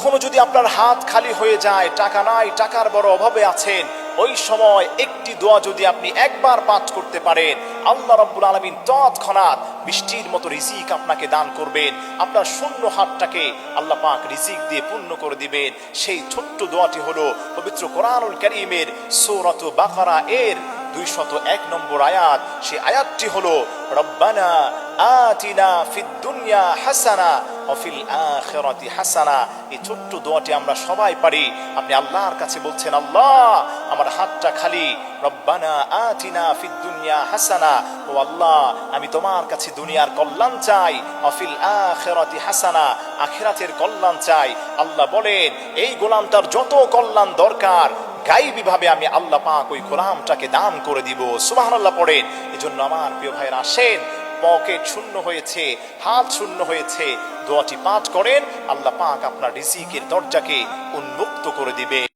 কখনো যদি আপনার হাত খালি হয়ে যায়, টাকা নাই, টাকার বড় অভাবে আছেন, ওই সময় একটি দোয়া যদি আপনি একবার পাঠ করতে পারেন, আল্লাহ রাব্বুল আলামিন তৎক্ষণাৎ বৃষ্টির মতো রিজিক আপনাকে দান করবেন। আপনার শূন্য হাতটাকে আল্লাহ পাক রিজিক দিয়ে পূর্ণ করে দিবেন। সেই ছোট্ট দোয়াটি হলো পবিত্র কোরআনুল কারীমের সূরাত বাকারা এর 201 নম্বর আয়াত। সেই আয়াতটি হলো রব্বানা আতিনা ফিদ দুনিয়া হাসানা ওয়া ফিল আখিরাতি হাসানা। এই ছোট্ট দোয়াটি আমরা সবাই পারি। আপনি আল্লাহর কাছে বলছেন, আল্লাহ আমার হাতটা খালি, রব্বানা আতিনা ফিদ দুনিয়া হাসানা, ও আল্লাহ আমি তোমার কাছে দুনিয়ার কল্যাণ চাই, ওয়া ফিল আখিরাতি হাসানা, আখিরাতের কল্যাণ চাই। আল্লাহ বলেন এই গোলামটার যত কল্যাণ দরকার গায়বী ভাবে আমি আল্লাহ পাক ওই গোলামটাকে দান করে দিব। সুবহানাল্লাহ পড়েন। এজন্য আমার প্রিয় ভাইরা, আসেন, পকেট শূন্য হয়েছে, হাত শূন্য হয়েছে, দোয়াটি পাঠ করেন, আল্লাহ পাক আপনার রিজিকের দরজাকে উন্মুক্ত করে দিবে।